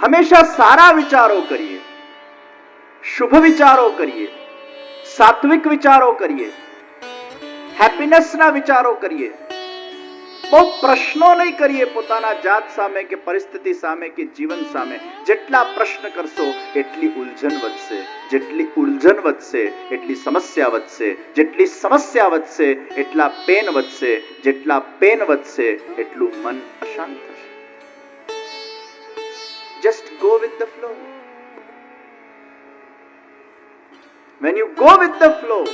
હંમેશા સારા વિચારો કરીએ, શુભ વિચારો કરીએ, સાત્વિક વિચારો કરીએ, હેપીનેસના વિચારો કરીએ. બહુ પ્રશ્નો નહીં કરીએ પોતાના જાત સામે કે પરિસ્થિતિ સામે કે જીવન સામે. જેટલા પ્રશ્ન કરશો એટલી ઉલઝન વધશે, જેટલી ઉલઝન વધશે એટલી સમસ્યા વધશે, જેટલી સમસ્યા વધશે એટલા પેન વધશે, જેટલા પેન વધશે એટલું મન અશાંત થશે. Just go with the flow. When you go with the flow,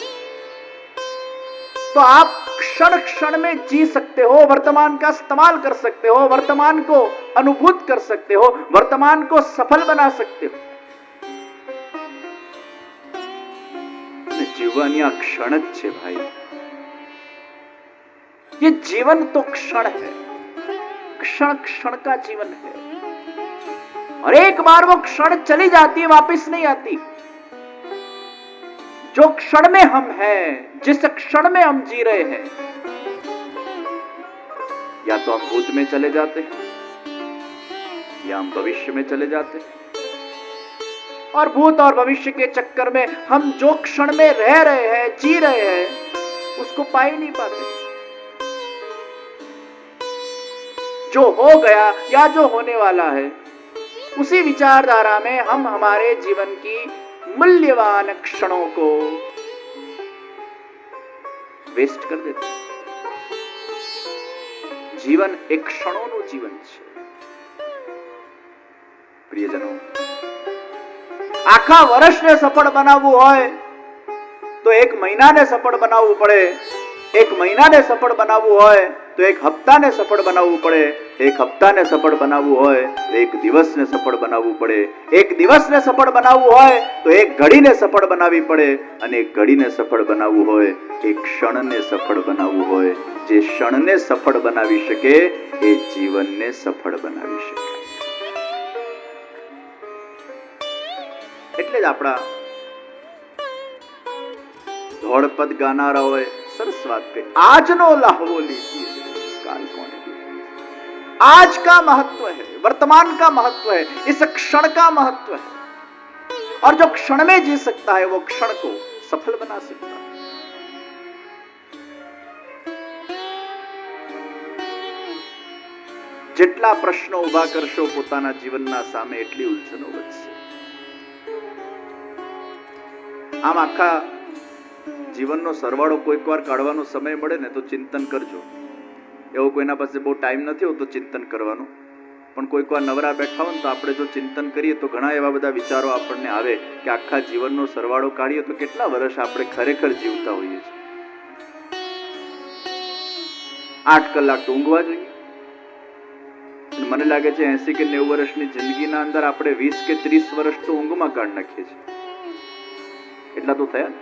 तो आप क्षण क्षण में जी सकते हो, वर्तमान का इस्तेमाल कर सकते हो, वर्तमान को अनुभूत कर सकते हो, वर्तमान को सफल बना सकते हो. जीवन या क्षण है भाई, ये जीवन तो क्षण है, क्षण क्षण का जीवन है. और एक बार वो क्षण चली जाती है, वापस नहीं आती. जो क्षण में हम हैं, जिस क्षण में हम जी रहे हैं, या तो हम भूत में चले जाते हैं या हम भविष्य में चले जाते हैं. और भूत और भविष्य के चक्कर में हम जो क्षण में रह रहे हैं, जी रहे हैं, उसको पा ही नहीं पाते. जो हो गया या जो होने वाला है, उसी विचारधारा में हम हमारे जीवन की मूल्यवान क्षणों को वेस्ट कर देते. जीवन एक क्षणोનું જીવન છે. પ્રિયજનો, આખા વર્ષને સફળ બનાવવું હોય તો એક મહિનાને સફળ બનાવવું પડે. એક મહિનાને સફળ બનાવવું હોય તો એક હપ્તાને સફળ બનાવવું પડે. એક હપ્તાને સફળ બનાવવું હોય તો એક દિવસને સફળ બનાવવું પડે. એક દિવસને સફળ બનાવવું હોય તો એક ઘડીને સફળ બનાવવી પડે. અને એક ઘડીને સફળ બનાવવું હોય, એક ક્ષણને સફળ બનાવવું હોય. જે ક્ષણને સફળ બનાવી શકે એ જીવનને સફળ બનાવી શકે. એટલે જ આપણા ધોળપદ ગાનારાઓએ સરસ વાત કહી, આજનો લાહવો લીजिए, काल कौन है. आज का महत्व है, वर्तमान का महत्व है, इस क्षण का महत्व है. और जो क्षण में जी सकता है वो क्षण को सफल बना सकता है. જેટલા પ્રશ્નો ઉભા કરશો પોતાના જીવનના સામે એટલી ઉલઝનો વધશે. આમ આખા જીવનનો સરવાળો કોઈક વાર કાઢવાનો સમય મળે ને તો ચિંતન કરજો. એવો કોઈના પાસે બહુ ટાઈમ નથી હોતો ચિંતન કરવાનો, પણ કોઈક વાર નવરા બેઠા હોય તો આપણે જો ચિંતન કરીએ તો ઘણા એવા બધા વિચારો આપણને આવે કે આખા જીવનનો સરવાળો કાઢીએ તો કેટલા વર્ષ આપણે ખરેખર જીવતા હોઈએ છીએ. 8 કલાક તો ઊંઘવા જોઈએ. મને લાગે છે 80 કે 90 વર્ષની જિંદગીના અંદર આપણે 20 કે 30 વર્ષ તો ઊંઘમાં કાઢી નાખીએ છીએ. એટલા તો થયા.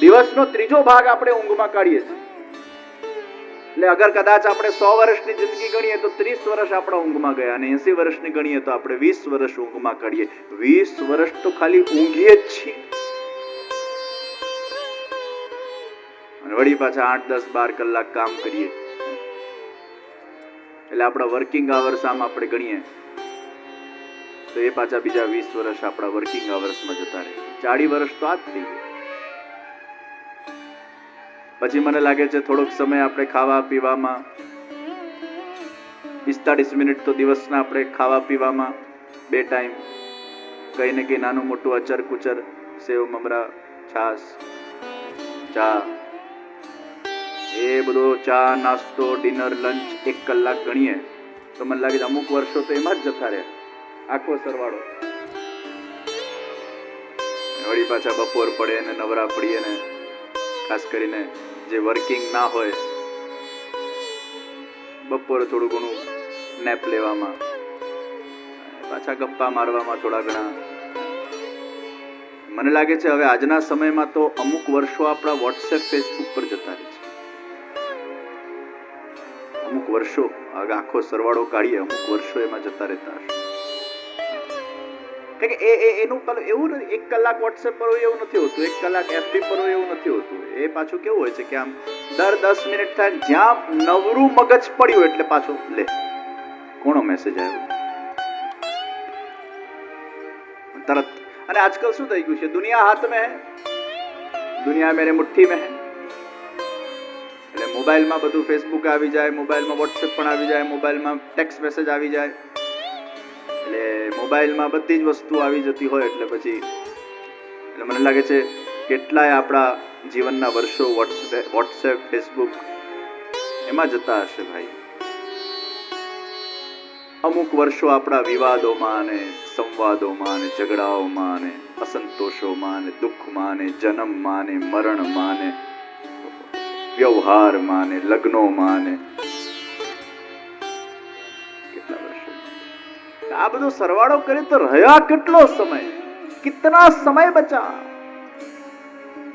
દિવસનો ત્રીજો ભાગ આપણે ઊંઘમાં કાઢીએ છીએ. એટલે અગર કદાચ આપણે 100 વર્ષની જિંદગી ગણીએ તો 30 વર્ષ આપણા ઊંઘમાં ગયા, અને 80 વર્ષની ગણીએ તો આપણે 20 વર્ષ ઊંઘમાં કાઢીએ. 20 વર્ષ તો ખાલી ઊંઘીએ જ છીએ. અને વળી પાછા 8, 10, 12 કલાક કામ કરીએ. એટલે આપણા વર્કિંગ આવર્સ આમ આપણે ગણીએ તો એ પાછા બીજા 20 વર્ષ આપણા વર્કિંગ આવર્સમાં જતા રહે. 40 વર્ષ તો આ જ થઈ ગયા. પછી મને લાગે છે થોડોક સમય આપણે ખાવા પીવામાં, 45 મિનિટ તો દિવસના આપણે ખાવા પીવામાં, 2 ટાઈમ કઈ ને કઈ નાનું મોટું અચર કુચર, સેવ મમરા, છાસ, ચા, એ બધો ચા નાસ્તો, ડિનર, લંચ 1 કલાક ગણીએ તો મને લાગે છે અમુક વર્ષો તો એમાં જ જતા રહ્યા, આખો સરવાળો. વળી પાછા બપોર પડે ને નવરા પડીએ ને, ખાસ કરીને જે વર્કિંગ ના હોય બપોરે થોડું ઘણું નેપ લેવામાં, પાછા ગપ્પા મારવામાં થોડા ઘણા. મને લાગે છે હવે આજના સમયમાં તો અમુક વર્ષો આપણા વોટ્સએપ, ફેસબુક પર જતા રહે છે. અમુક વર્ષો આખો સરવાળો કાઢીએ, અમુક વર્ષો એમાં જતા રહેતા હશે. એનું એવું નથી 1 કલાક વોટ્સએપ પર હોય એવું નથી હોતું, 1 કલાક એફબી પર હોય એવું નથી હોતું. એ પાછું કેવું હોય છે કે આમ દર 10 મિનિટ થાય જ્યાં નવરું મગજ પડ્યું એટલે પાછું લે કોનો મેસેજ આવ્યો, તરત. અને આજકાલ શું થઈ ગયું છે, દુનિયા હાથ में है, દુનિયા મેરે મુઠ્ઠી में है. એટલે મોબાઈલમાં બધું ફેસબુક આવી જાય, મોબાઈલમાં વોટ્સએપ પણ આવી જાય, મોબાઈલમાં ટેક્સ્ટ મેસેજ આવી જાય, એટલે મોબાઈલમાં બધી જ વસ્તુ આવી જતી હોય એટલે પછી એટલે મને લાગે છે કેટલાય આપણા જીવનના વર્ષો વોટ્સએપ ફેસબુક એમાં જતા હશે ભાઈ. અમુક વર્ષો આપણા વિવાદોમાં અને સંવાદોમાં અને ઝઘડાઓમાં અને અસંતોષોમાં અને દુઃખમાં અને જન્મમાં અને મરણમાં અને વ્યવહારમાં અને લગ્નોમાં અને કેટલા વર્ષો. આ બધો સરવાળો કરે તો રહ્યા કેટલો સમય, કિતના સમય બચા.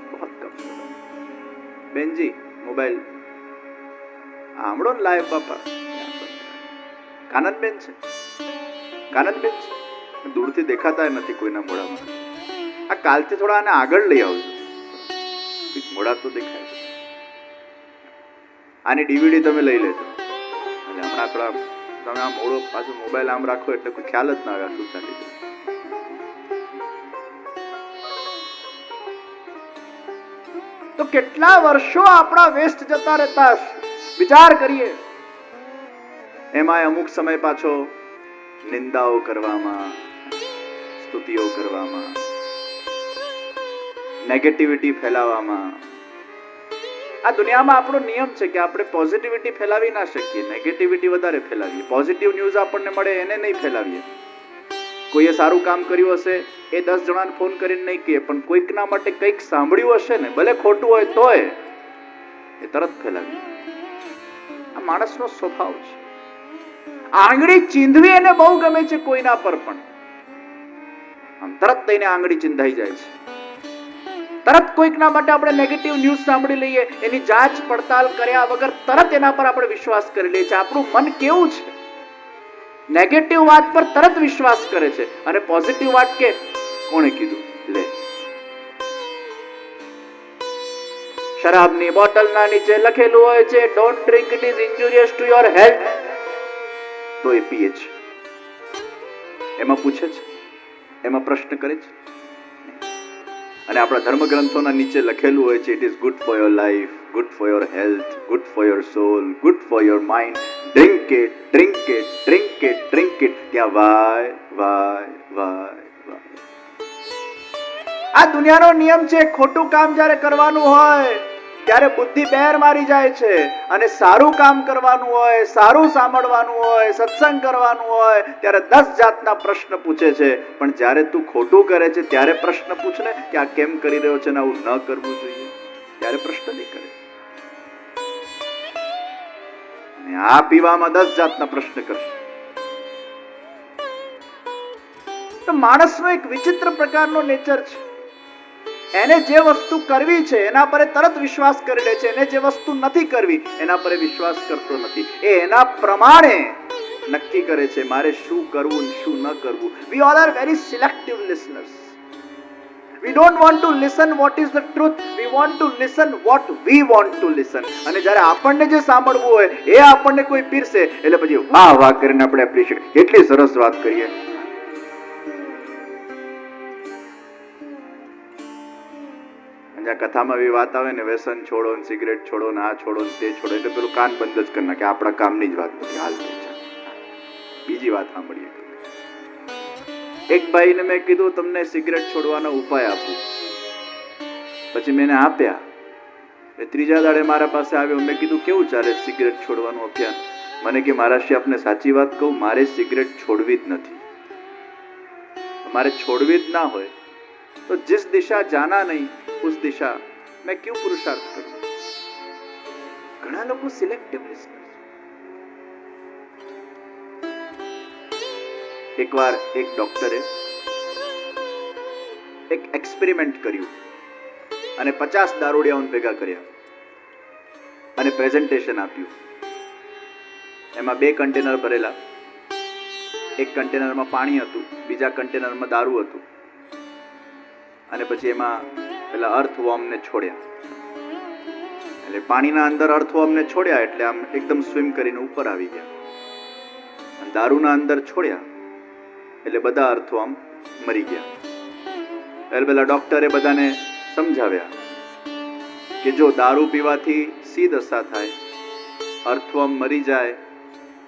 બહુત કમ સમય. બેનજી મોબાઈલ સાંભળો ને લાઈવ બાપા. કાનનબેન છે, કાનનબેન છે, દૂરથી દેખાતા નથી કોઈના મોઢામાં. આ કાલથી થોડા આને આગળ લઈ આવજો, મોઢા તો દેખાય. આની ડીવીડી તમે લઈ લેજો અને હમણાં થોડા તમે આ મોડો પાછો મોબાઈલ આમ રાખો એટલે કોઈ ખ્યાલ જ ના આવે શું ચાલી જાય. તો કેટલા વર્ષો આપણા વેસ્ટ જતા રહેતા હશે, વિચાર કરીએ. એમાં અમુક સમય પાછો નિંદાઓ કરવામાં, સ્તુતિઓ કરવામાં, નેગેટિવિટી ફેલાવવામાં. આ દુનિયામાં આપણો નિયમ છે કે આપણે પોઝિટિવિટી ફેલાવી ના શકીએ, નેગેટિવિટી વધારે ફેલાવીએ. પોઝિટિવ ન્યૂઝ આપણને મળે એને નહીં ફેલાવીએ. કોઈએ સારું કામ કર્યું હશે એ 10 જણાને ફોન કરીને નહીં કહે, પણ કોઈકના માટે કંઈક સાંભળ્યું હશે ને, ભલે ખોટું હોય તોય એ તરત ફેલાવીએ. આ માણસનો સ્વભાવ છે. આંગળી ચીંધવી એને બહુ ગમે છે કોઈના પર, પણ આમ તરત દઈને આંગળી ચીંધાઈ જાય છે. તરત કોઈકના માટે આપણે નેગેટિવ ન્યૂઝ સાંભળી લઈએ, એની જાંચ પડતાલ કર્યા વગર તરત એના પર આપણે વિશ્વાસ કરી લઈએ છીએ. આપણું મન કેવું છે, નેગેટિવ વાત પર તરત વિશ્વાસ કરે છે અને પોઝિટિવ વાત કે કોણે કીધું લે. શરાબની બોટલના નીચે લખેલું હોય છે don't drink, it is injurious to your health, તો એ પીએ છે. એમાં પૂછે છે, એમાં પ્રશ્ન કરે છે. અને આપણા ધર્મગ્રંથોના નીચે લખેલું હોય છે it is good for your life, good for your health, good for your soul, good for your mind, drink it, drink it, drink it, drink it. ત્યાં વાય વાય વાય વાય. આ દુનિયાનો નિયમ છે. ખોટું કામ જ્યારે કરવાનું હોય ત્યારે બુદ્ધિ બેર મારી જાય છે, અને સારું કામ કરવાનું હોય, સારું સાંભળવાનું હોય, સત્સંગ કરવાનું હોય ત્યારે 10 જાતના પ્રશ્ન પૂછે છે. પણ જ્યારે તું ખોટું કરે છે ત્યારે પ્રશ્ન પૂછ ને કે આ કેમ કરી રહ્યો છે ને આવું ન કરવું જોઈએ, ત્યારે પ્રશ્ન નહીં કરે. અને આ પીવામાં 10 જાતના પ્રશ્ન કરશે. તો માણસનો એક વિચિત્ર પ્રકારનો નેચર છે. એને જે વસ્તુ કરવી છે એના પર તરત વિશ્વાસ કરી લે છે, એને જે વસ્તુ નથી કરવી એના પર વિશ્વાસ કરતો નથી. એ એના પ્રમાણે નક્કી કરે છે મારે શું કરવું અને શું ન કરવું. We all are very selective listeners. We don't want to listen what is the truth. We want to listen what we want to listen. અને જ્યારે આપણને જે સાંભળવું હોય એ આપણને કોઈ પીરસે એટલે પછી વાહ વાહ કરીને આપણે એપ્રિશિએટ, કેટલી સરસ વાત કરીએ. જ્યાં કથામાં એવી વાત આવે ને વ્યસન છોડો ને સિગરેટ છોડો ને આ છોડો ને તે છોડો, એટલે પેલું કાન બંધ જ કરી નાખે, આપણા કામની જ વાત નથી. હાલ બીજી વાત સાંભળીએ. એક ભાઈને મેં કીધું તમને સિગરેટ છોડવાનો ઉપાય આપું, પછી મેં આપ્યા. ત્રીજા દાડે મારા પાસે આવ્યો, મેં કીધું કેવું ચાલે સિગરેટ છોડવાનું અભિયાન? મને કે મહારાજજી આપને સાચી વાત કહું, મારે સિગરેટ છોડવી જ નથી. મારે છોડવી જ ના હોય તો जिस दिशा जाना नहीं उस दिशा मैं क्यों पुरुषार्थ करूं? घણા લોકો સિલેક્ટિવ લિસનર્સ. એકવાર એક ડોક્ટરે એક એક્સપેરિમેન્ટ કર્યું અને 50 દારૂડિયાઓને ભેગા કર્યા અને પ્રેઝન્ટેશન આપ્યું. એમાં 2 કન્ટેનર ભરેલા, એક કન્ટેનરમાં પાણી હતું, બીજા કન્ટેનરમાં દારૂ હતું. અને પછી એમાં પેલા અર્થવોર્મને છોડ્યા. એટલે પાણીના અંદર અર્થવોર્મને છોડ્યા એટલે આમ એકદમ સ્વિમ કરીને ઉપર આવી ગયા. દારૂના અંદર છોડ્યા એટલે બધા અર્થવોર્મ મરી ગયા. એટલે પેલા ડોક્ટરે બધાને સમજાવ્યા કે જો દારૂ પીવાથી સી દશા થાય, અર્થવમ મરી જાય,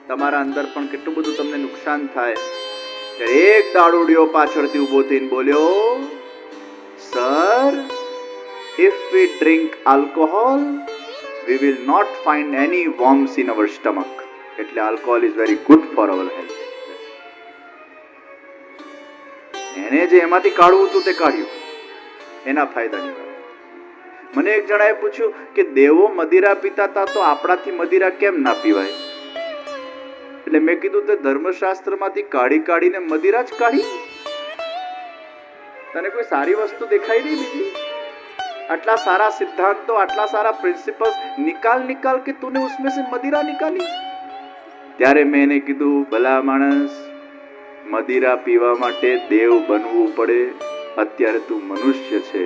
તમારા અંદર પણ કેટલું બધું તમને નુકસાન થાય. એક દારૂડિયો પાછળથી ઉભો થઈને બોલ્યો, sir, if we drink alcohol we will not find any worms in our stomach. એટલે alcohol is very good for our health. એને જે એમાંથી કાઢવું હતું તે કાઢ્યું, એના ફાયદાની વાત. મને એક જણાએ પૂછ્યું કે દેવો મદિરા પીતા હતા તો આપણાથી મદિરા કેમ ના પીવાય? એટલે મેં કીધું તે ધર્મશાસ્ત્રમાંથી કાઢી કાઢીને મદિરા જ કાઢી. તને કોઈ સારી વસ્તુ દેખાઈ નહીં બીજી? આટલા સારા સિદ્ધાંતો, આટલા સારા પ્રિન્સિપલ્સ નિકાલ કે તूने उसमें से मदिरा निकाली. ત્યારે મેં એને કીધું, ભલા માણસ, મદિરા પીવા માટે દેવ બનવું પડે. અત્યારે તું મનુષ્ય છે,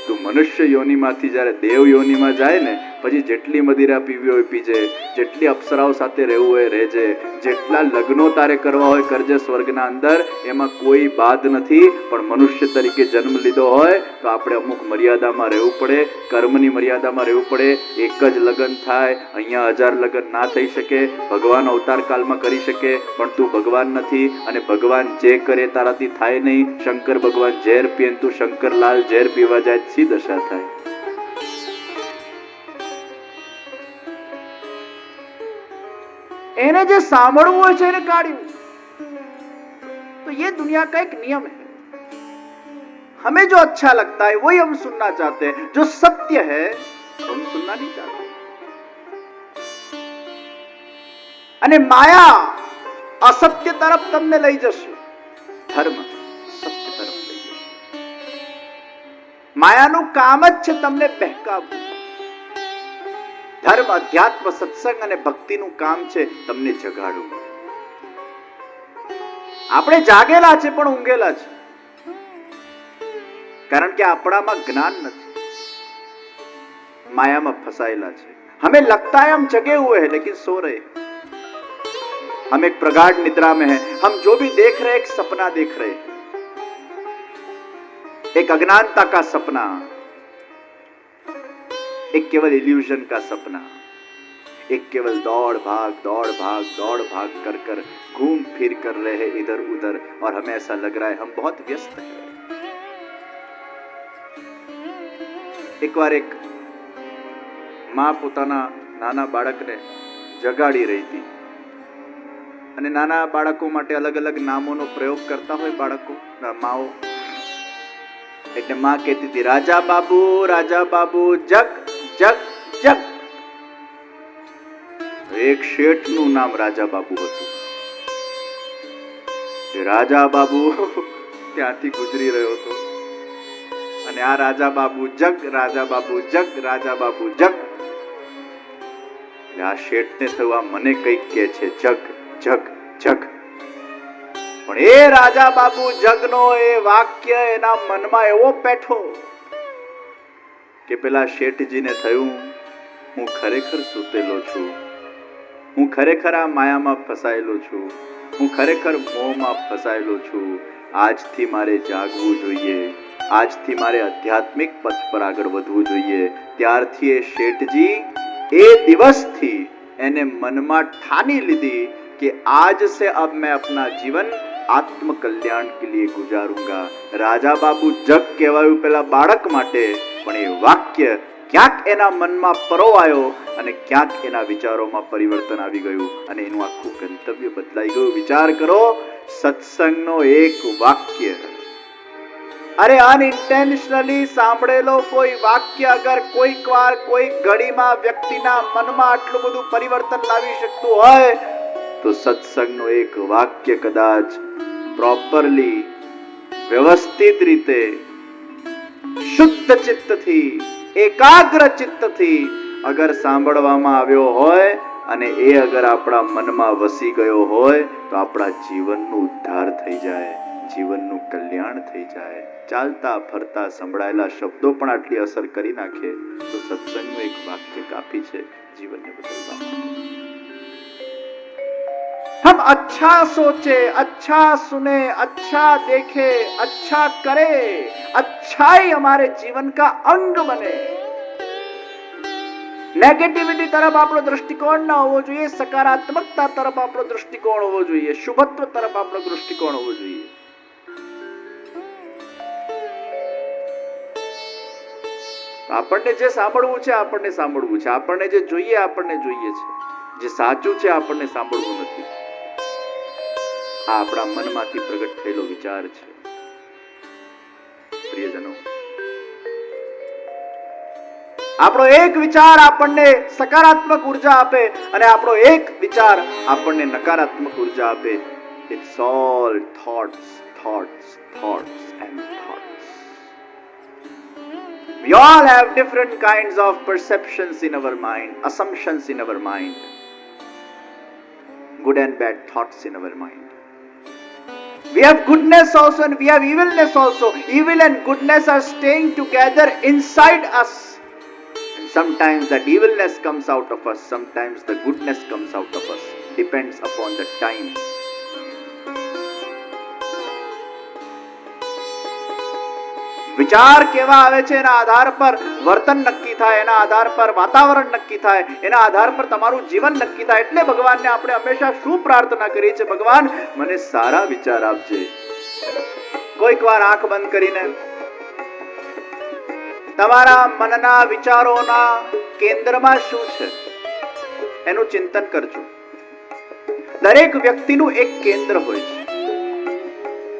તું મનુષ્ય યોનિમાંથી જ્યારે દેવ યોનિમાં જાય ને પછી જેટલી મદિરા પીવી હોય પીજે, જેટલી અપ્સરાઓ સાથે રહેવું હોય રહેજે, જેટલા લગ્નો તારે કરવા હોય કરજે સ્વર્ગના અંદર, એમાં કોઈ બાદ નથી. પણ મનુષ્ય તરીકે જન્મ લીધો હોય તો આપણે અમુક મર્યાદામાં રહેવું પડે, કર્મની મર્યાદામાં રહેવું પડે. એક જ લગ્ન થાય, અહીંયા 1000 લગ્ન ના થઈ શકે. ભગવાન અવતાર કાલમાં કરી શકે, પણ તું ભગવાન નથી, અને ભગવાન જે કરે તારાથી થાય નહીં. શંકર ભગવાન ઝેર પીએ, તું શંકરલાલ ઝેર પીવા જાય, સી દશા થાય. એને જે સાંભળવું હોય છે એને કાઢ્યું. तो ये दुनिया का एक नियम है. हमें जो अच्छा लगता है वही हम सुनना चाहते हैं, जो सत्य है हम सुनना नहीं चाहते. અને માયા અસત્ય તરફ તમને લઈ જશે, ધર્મ સત્ય તરફ લઈ જશે. માયાનું કામ જ છે તમને બહેકાવવું. ધર્મ, અધ્યાત્મ, સત્સંગ અને ભક્તિનું કામ છે તમને જગાડવું. આપણે જાગેલા છે પણ ઊંઘેલા છે, કારણ કે આપણામાં જ્ઞાન નથી, माया में फंसाएला है. हमें लगता है हम जगे हुए हैं लेकिन सो रहे हैं. हम एक प्रगाढ़ निद्रा में हैं. हम जो भी देख रहे हैं एक सपना देख रहे हैं, एक अज्ञानता का सपना, एक केवल इल्यूजन का सपना, एक केवल दौड़ भाग कर कर घूम फिर कर रहे हैं इधर उधर, और हमें ऐसा लग रहा है हम बहुत व्यस्त हैं. एक बार एक मां પોતાના નાના બાળકને જગાડી રહી હતી, અને નાના બાળકો માટે અલગ અલગ નામોનો પ્રયોગ કરતા હોય બાળકો, માઓ. એટલે માં કહેતી હતી, રાજા બાબુ જગ જગ જગ. એક શેઠનું નામ રાજા બાબુ હતું. રાજા બાબુ ત્યાંથી ગુજરી રહ્યો હતો, અને આ રાજા બાબુ જગ, રાજા બાબુ જગ, રાજા બાબુ જગ. આ શેઠને થયું આ મને કઈક કે છે, જગ જગ જગ. પણ એ રાજા બાબુ જગનો એ વાક્ય એના મનમાં એવો પેઠો કે પેલા શેઠજીને થયું હું ખરેખર સૂતેલો છું, હું ખરેખર આ માયામાં ફસાયેલો છું, હું ખરેખર મોહમાં ફસાયેલો છું. આજથી મારે જાગવું જોઈએ, આજથી મારે આધ્યાત્મિક પથ પર આગળ વધવું જોઈએ. ત્યારથી એ શેઠજી એ દિવસથી એને મનમાં ઠાની લીધી कि आज से अब मैं अपना जीवन आत्म कल्याण के लिए गुजारूंगा. राजा बाबू जग કહેવાયું પેલા બાળક માટે, પણ એ વાક્ય ક્યાંક એના મનમાં પરોવાયો અને ક્યાંક એના વિચારોમાં પરિવર્તન આવી ગયું, અને એનું આખું ગંતવ્ય બદલાઈ ગયું. વિચાર કરો, સત્સંગનો એક વાક્ય, અરે અનઇન્ટેન્શનલી સાંભળેલો કોઈ વાક્ય અગર કોઈક વાર કોઈ ઘડીમાં વ્યક્તિના મનમાં આટલું બધું પરિવર્તન લાવી શકતું હોય, તો સત્સંગનો એક વાક્ય કદાચ પ્રોપરલી વ્યવસ્થિત રીતે શુદ્ધ ચિત્તથી, એકાગ્ર ચિત્તથી અગર સાંભળવામાં આવ્યો હોય અને એ અગર આપણા મનમાં વસી ગયો હોય તો આપણા જીવનનું ઉદ્ધાર થઈ જાય, જીવનનું કલ્યાણ થઈ જાય. ચાલતા ફરતા સંભળાયેલા શબ્દો પણ આટલી અસર કરી નાખે તો સત્સંગનું એક વાક્ય કાફી છે જીવનને બદલવા માટે. हम अच्छा सोचे, अच्छा सुने, अच्छा देखे, अच्छा करे, अच्छाई हमारे जीवन का अंग बने। નેગેટિવિટી તરફ આપણો દૃષ્ટિકોણ ના હોવો જોઈએ, સકારાત્મકતા તરફ આપણો દૃષ્ટિકોણ હોવો જોઈએ, શુભત્વ તરફ આપણો દૃષ્ટિકોણ હોવો જોઈએ. આપણને જે સાંભળવું છે આપણને સાંભળવું છે, આપણને જે જોઈએ આપણને જોઈએ છે, જે સાચું છે આપણને સાંભળવું નથી. આ આપણા મનમાંથી પ્રગટ થયેલો વિચાર છે. પ્રિયજનો, આપણો એક વિચાર આપણને સકારાત્મક ઉર્જા આપે અને આપણો એક વિચાર આપણને નકારાત્મક ઉર્જા આપે. It's all thoughts, thoughts, thoughts and thoughts. We all have different kinds of perceptions in our mind, assumptions in our mind, good and bad thoughts in our mind. We have goodness also and we have evilness also. Evil and goodness are staying together inside us. Sometimes that evilness comes out of us, sometimes the goodness comes out of us. Depends upon the time. વિચાર કેવા આવે છે એના આધાર પર વર્તન નક્કી થાય, એના આધાર પર વાતાવરણ નક્કી થાય, એના આધાર પર તમારું જીવન નક્કી થાય. એટલે ભગવાનને આપણે હંમેશા શું પ્રાર્થના કરીએ છીએ? ભગવાન, મને સારા વિચાર આપજે. કોઈક વાર આંખ બંધ કરીને તમારા મનના વિચારોના કેન્દ્રમાં શું છે એનું ચિંતન કરજો. દરેક વ્યક્તિનું એક કેન્દ્ર હોય છે.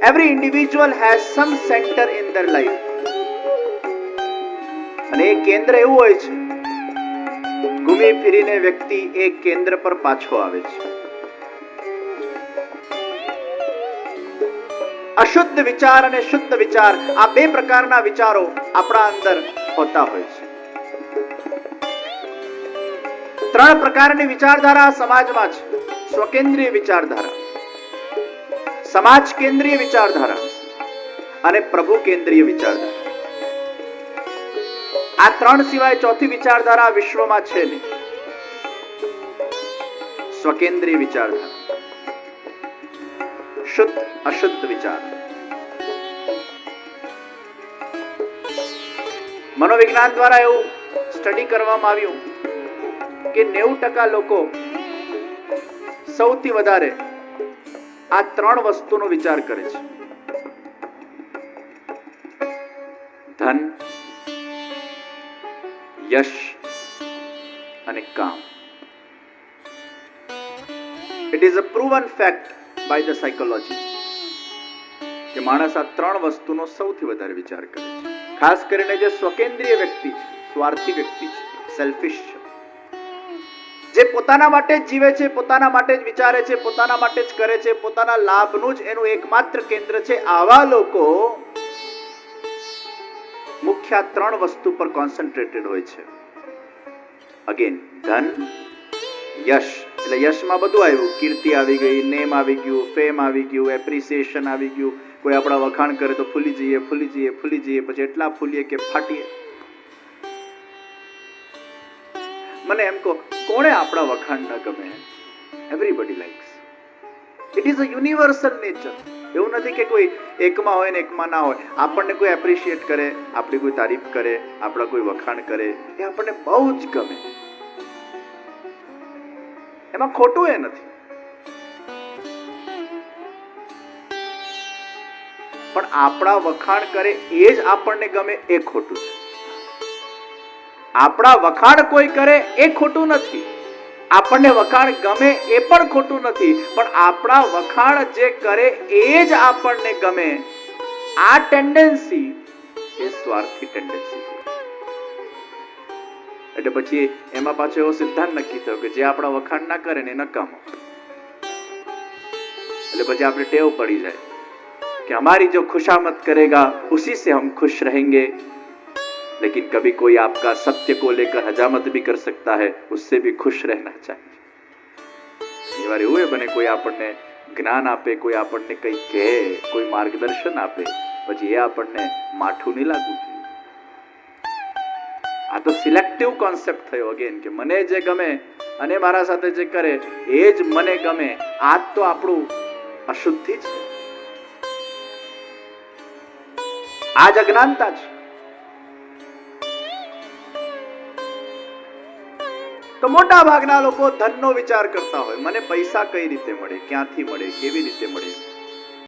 Every individual has some center in their life. અને એ કેન્દ્ર એવું હોય છે, ઘૂમી ફીરીને વ્યક્તિ એ કેન્દ્ર પર પાછો આવે છે. અશુદ્ધ વિચાર અને શુદ્ધ વિચાર, આ બે પ્રકારના વિચારો આપણા અંદર હોતા હોય છે. ત્રણ પ્રકારની વિચારધારા સમાજમાં છે. સ્વકેન્દ્રીય વિચારધારા, સમાજ કેન્દ્રીય વિચારધારા અને પ્રભુ કેન્દ્રીય વિચારધારા. આ ત્રણ સિવાય ચોથી વિચારધારા વિશ્વમાં છે નહીં. સ્વકેન્દ્રીય વિચારધારા, શુદ્ધ અશુદ્ધ વિચાર. મનોવિજ્ઞાન દ્વારા એવું સ્ટડી કરવામાં આવ્યું કે 90% લોકો સૌથી વધારે આ ત્રણ વસ્તુનો વિચાર કરે છે: ધન, યશ અને કામ. It is a proven fact by the psychology કે માણસ આ ત્રણ વસ્તુનો સૌથી વધારે વિચાર કરે છે. ખાસ કરીને જે સ્વકેન્દ્રીય વ્યક્તિ છે, સ્વાર્થી વ્યક્તિ છે, સેલ્ફિશ છે, જે પોતાના માટે જ જીવે છે, પોતાના માટે જ વિચારે છે, પોતાના માટે જ કરે છે, પોતાના લાભનું જ એનું એકમાત્ર કેન્દ્ર છે, આવા લોકો મુખ્ય ત્રણ વસ્તુ પર કોન્સન્ટ્રેટેડ હોય છે. અગેન, ધન, યશ. એટલે યશમાં બધું આવ્યું, કીર્તિ આવી ગઈ, નેમ આવી ગયું, ફેમ આવી ગયું, એપ્રિસિએશન આવી ગયું. કોઈ આપણા વખાણ કરે તો ફૂલી જઈએ, ફૂલી જઈએ, ફૂલી જઈએ, પછી એટલા ફૂલીએ કે ફાટીએ. મને એમ કહો, કોણે આપણા વખાણ ન ગમે? Everybody likes. It is a universal nature. એવું નથી કે કોઈ એકમાં હોય ને એકમાં ના હોય. આપણને કોઈ એપ્રિશિએટ કરે, આપણી કોઈ તારીફ કરે, આપણા કોઈ વખાણ કરે, એ આપણને બહુ જ ગમે. એમાં ખોટું એ નથી. પણ આપણા વખાણ કરે એ જ આપણને ગમે એ ખોટું છે. આપણા વખાણ કોઈ કરે એ ખોટું નથી, આપણને વખાણ ગમે એ પણ ખોટું નથી, પણ આપણા વખાણ જે કરે એ જ આપણને ગમે, આ ટેન્ડન્સી એ સ્વાર્થી ટેન્ડન્સી. એટલે પછી એમાં પાછો એવો સિદ્ધાંત નક્કી થયો કે જે આપણા વખાણ ના કરે ને એ નકામો. એટલે પછી આપણે ટેવ પડી જાય कि हमारी जो खुशामद करेगा उसी से हम खुश रहेंगे, लेकिन कभी कोई आपका सत्य को लेकर हजामत भी कर सकता है, उससे भी खुश रहना चाहिए. ये बार એવું બને કોઈ આપણને જ્ઞાન આપે, કોઈ આપણને કંઈ કહે, કોઈ માર્ગદર્શન આપે, પછી એ આપણને માઠું નહીં લાગવું જોઈએ. આ તો સિલેક્ટિવ કોન્સેપ્ટ થયો અગેન કે મને જે ગમે અને મારા સાથે જે કરે એ જ મને ગમે. આ તો આપણું અશુદ્ધિ છે, આ જ અજ્ઞાનતા છે. તો મોટા ભાગના લોકો ધનનો વિચાર કરતા હોય, મને પૈસા કઈ રીતે મળે, ક્યાંથી મળે, કેવી રીતે મળે.